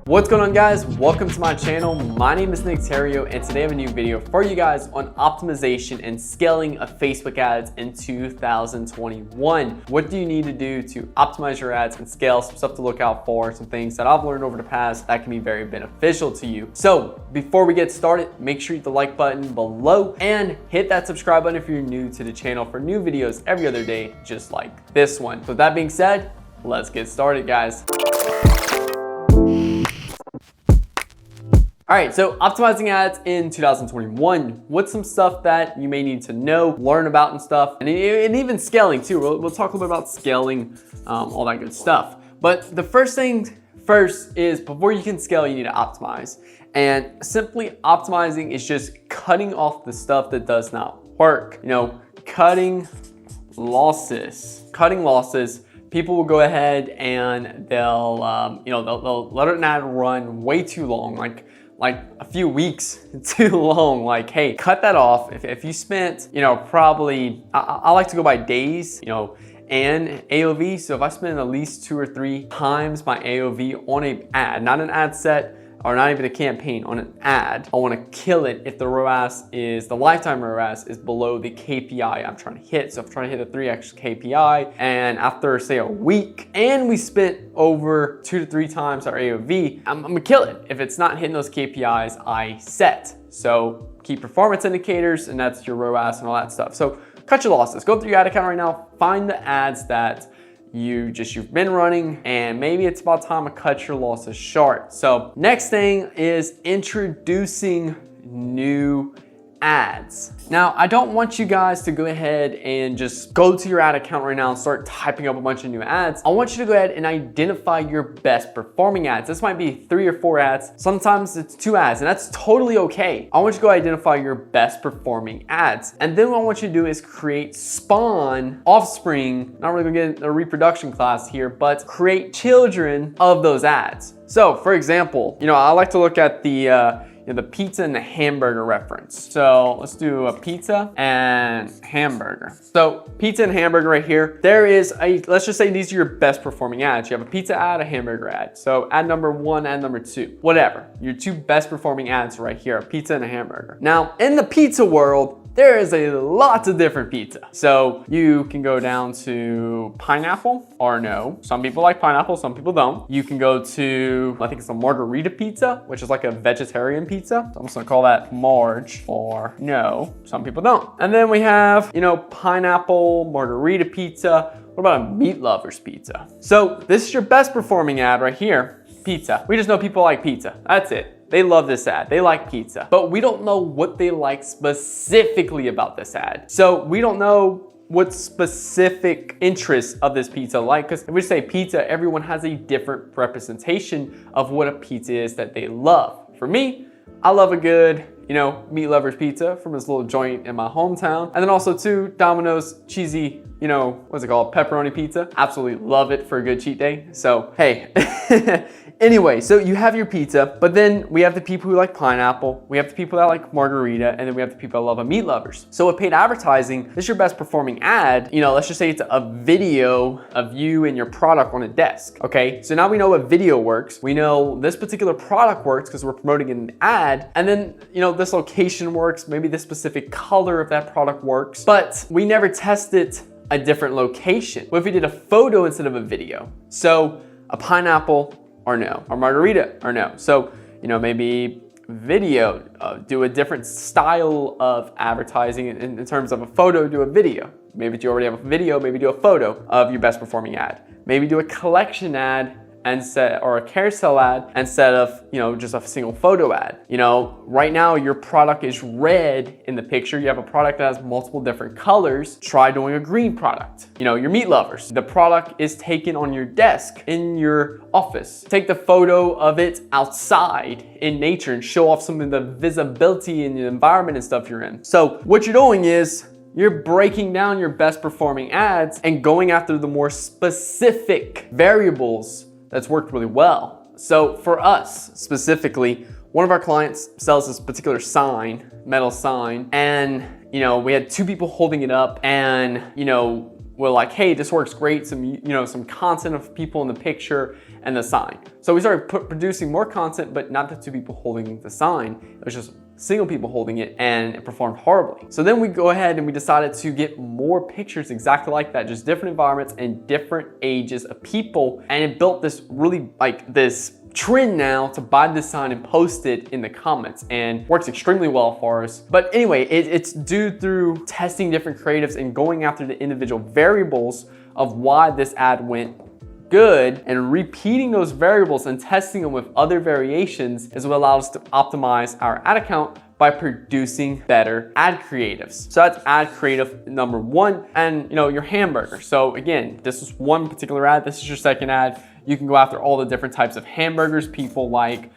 What's going on, guys? Welcome to my channel. My name is Nick Theriot, and today I have a new video for you guys on optimization and scaling of Facebook ads in 2021. What do you need to do to optimize your ads and scale? Some stuff to look out for, some things that I've learned over the past that can be very beneficial to you. So before we get started, make sure you hit the like button below and hit that subscribe button if you're new to the channel for new videos every other day, just like this one. So with that being said, let's get started, guys. All right, so optimizing ads in 2021. What's some stuff that you may need to know, learn about and stuff, and even scaling too. We'll talk a little bit about scaling, all that good stuff. But the first thing first is before you can scale, you need to optimize. And simply optimizing is just cutting off the stuff that does not work. You know, cutting losses. Cutting losses. People will go ahead and they'll let an ad run way too long, like a few weeks too long. Like, hey, cut that off. If you spent, probably, I like to go by days, and AOV. So if I spend at least 2 or 3 times my AOV on an ad, not an ad set, or not even a campaign, on an ad, I wanna kill it if the ROAS is, the lifetime ROAS is below the KPI I'm trying to hit. So if I'm trying to hit a 3x KPI, and after say a week, and we spent over 2 to 3 times our AOV, I'm gonna kill it if it's not hitting those KPIs I set. So key performance indicators, and that's your ROAS and all that stuff. So cut your losses. Go through your ad account right now, find the ads that you've been running, and maybe it's about time to cut your losses short. So next thing is introducing new ads. Now, I don't want you guys to go ahead and just go to your ad account right now and start typing up a bunch of new ads. I want you to go ahead and identify your best performing ads. This might be 3 or 4 ads. Sometimes it's 2 ads, and that's totally okay. I want you to go identify your best performing ads. And then what I want you to do is create spawn, offspring, not really gonna get into a reproduction class here, but create children of those ads. So for example, I like to look at the pizza and the hamburger reference. So let's do a pizza and hamburger. So pizza and hamburger right here. There is let's just say these are your best performing ads. You have a pizza ad, a hamburger ad. So ad number 1, ad number 2, whatever. Your 2 best performing ads right here, a pizza and a hamburger. Now in the pizza world, there is a lot of different pizza. So you can go down to pineapple or no. Some people like pineapple, some people don't. You can go to, I think it's a margarita pizza, which is like a vegetarian pizza. So I'm just gonna call that Marge or no. Some people don't. And then we have, pineapple, margarita pizza. What about a meat lovers pizza? So this is your best performing ad right here, pizza. We just know people like pizza, that's it. They love this ad, they like pizza, but we don't know what they like specifically about this ad. So we don't know what specific interests of this pizza like, because if we say pizza, everyone has a different representation of what a pizza is that they love. For me, I love a good, meat lovers pizza from this little joint in my hometown. And then also too, Domino's cheesy, what's it called? Pepperoni pizza. Absolutely love it for a good cheat day. So, hey. Anyway, so you have your pizza, but then we have the people who like pineapple, we have the people that like margarita, and then we have the people that love a meat lovers. So with paid advertising, this is your best performing ad. Let's just say it's a video of you and your product on a desk, okay? So now we know what video works. We know this particular product works because we're promoting an ad, and then, this location works, maybe this specific color of that product works, but we never tested a different location. What if we did a photo instead of a video? So a pineapple or no, or margarita or no. So, maybe video, do a different style of advertising in terms of a photo, do a video. Maybe you already have a video, maybe do a photo of your best performing ad. Maybe do a collection ad or a carousel ad instead of, just a single photo ad. Right now your product is red in the picture. You have a product that has multiple different colors. Try doing a green product. Your meat lovers. The product is taken on your desk in your office. Take the photo of it outside in nature and show off some of the visibility in the environment and stuff you're in. So what you're doing is you're breaking down your best performing ads and going after the more specific variables that's worked really well. So for us specifically, one of our clients sells this particular sign, metal sign, and we had 2 people holding it up, and we're like, hey, this works great. Some content of people in the picture and the sign. So we started producing more content, but not the two people holding the sign. It was just single people holding it, and it performed horribly. So then we go ahead and we decided to get more pictures exactly like that, just different environments and different ages of people. And it built this really like this trend now to buy this sign and post it in the comments, and works extremely well for us. But anyway, it's due through testing different creatives and going after the individual variables of why this ad went good, and repeating those variables and testing them with other variations is what allows us to optimize our ad account by producing better ad creatives. So that's ad creative number one. And your hamburger. So again, this is one particular ad. This is your second ad. You can go after all the different types of hamburgers people like,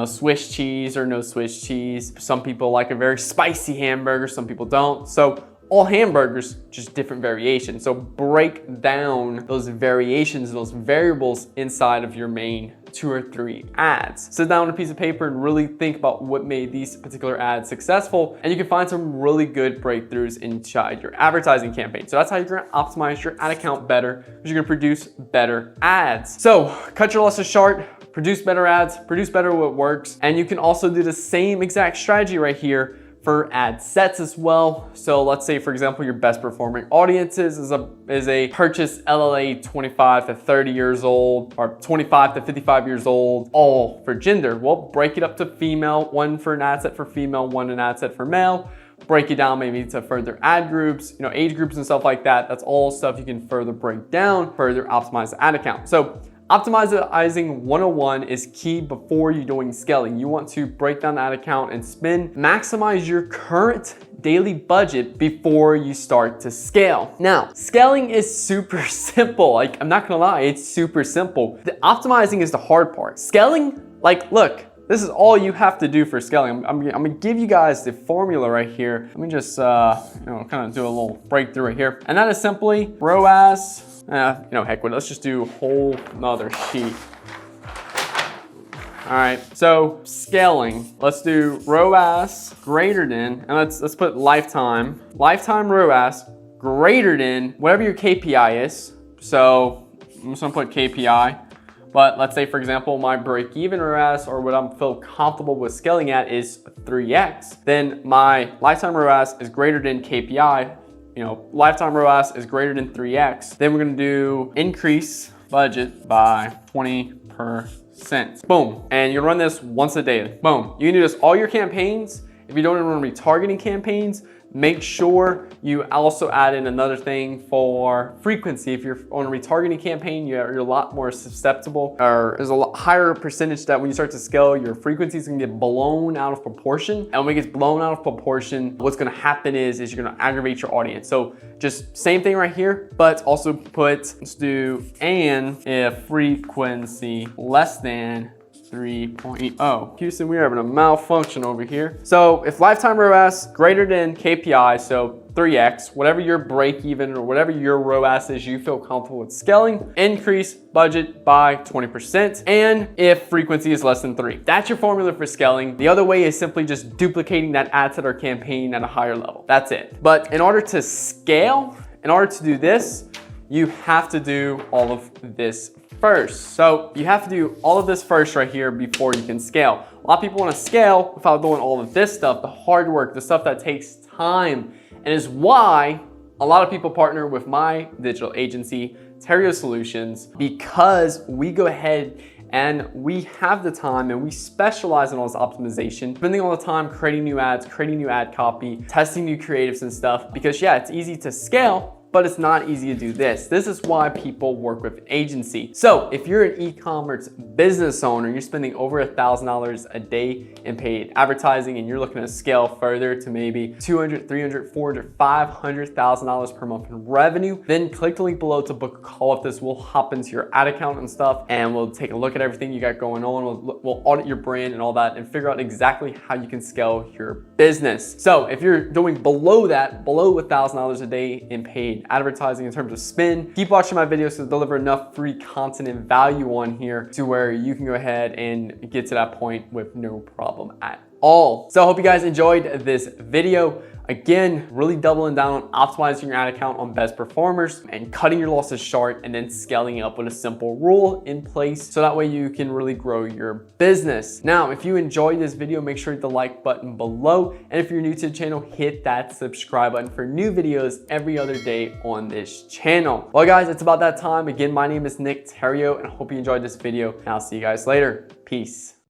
Swiss cheese or no Swiss cheese. Some people like a very spicy hamburger, some people don't. So all hamburgers, just different variations. So break down those variations, those variables inside of your main 2 or 3 ads. Sit down on a piece of paper and really think about what made these particular ads successful, and you can find some really good breakthroughs inside your advertising campaign. So that's how you're gonna optimize your ad account better, because you're gonna produce better ads. So cut your losses short, produce better ads, produce better what works, and you can also do the same exact strategy right here for ad sets as well. So let's say, for example, your best performing audiences is a purchase LLA 25 to 30 years old or 25 to 55 years old, all for gender. Well, break it up to female, one for an ad set for female, one an ad set for male. Break it down maybe to further ad groups, age groups and stuff like that. That's all stuff you can further break down, further optimize the ad account. So optimizing 101 is key before you're doing scaling. You want to break down the ad account and maximize your current daily budget before you start to scale. Now, scaling is super simple. Like, I'm not gonna lie, it's super simple. The optimizing is the hard part. Scaling, look, this is all you have to do for scaling. I'm gonna give you guys the formula right here. Let me just, kind of do a little breakthrough right here. And that is simply ROAS. Heck with it. Let's just do a whole nother sheet. All right, so scaling. Let's do ROAS greater than, and let's put lifetime ROAS greater than whatever your KPI is. So I'm just gonna put KPI. But let's say, for example, my break-even ROAS, or what I'm feel comfortable with scaling at, is 3x. Then my lifetime ROAS is greater than KPI. Lifetime ROAS is greater than 3x. Then we're gonna do increase budget by 20%. Boom. And you run this once a day. Boom. You can do this all your campaigns. If you don't even want to be targeting campaigns, make sure you also add in another thing for frequency. If you're on a retargeting campaign, you're a lot more susceptible, or there's a lot higher percentage that when you start to scale, your frequencies can get blown out of proportion. And when it gets blown out of proportion, what's gonna happen is you're gonna aggravate your audience. So just same thing right here, but also let's do and if frequency less than 3.0. Houston, we're having a malfunction over here. So if lifetime ROAS greater than KPI, so 3x, whatever your break even or whatever your ROAS is you feel comfortable with scaling, increase budget by 20%. And if frequency is less than 3. That's your formula for scaling. The other way is simply just duplicating that ad set or campaign at a higher level. That's it. But in order to scale, in order to do this, you have to do all of this first. So you have to do all of this first right here before you can scale. A lot of people want to scale without doing all of this stuff, the hard work, the stuff that takes time, and is why a lot of people partner with my digital agency, Theriot Solutions, because we go ahead and we have the time and we specialize in all this optimization, spending all the time creating new ads, creating new ad copy, testing new creatives and stuff, because yeah, it's easy to scale, but it's not easy to do this. This is why people work with an agency. So if you're an e-commerce business owner, you're spending over $1,000 a day in paid advertising, and you're looking to scale further to maybe $200,000, $300,000, $400,000, $500,000 per month in revenue, then click the link below to book a call with this. We'll hop into your ad account and stuff, and we'll take a look at everything you got going on. We'll audit your brand and all that, and figure out exactly how you can scale your business. So if you're doing below that, below $1,000 a day in paid advertising in terms of spend, keep watching my videos to deliver enough free content and value on here to where you can go ahead and get to that point with no problem at all. So I hope you guys enjoyed this video. Again, really doubling down on optimizing your ad account on best performers and cutting your losses short, and then scaling up with a simple rule in place so that way you can really grow your business. Now, if you enjoyed this video, make sure to hit the like button below. And if you're new to the channel, hit that subscribe button for new videos every other day on this channel. Well guys, it's about that time. Again, my name is Nick Theriot, and I hope you enjoyed this video, and I'll see you guys later. Peace.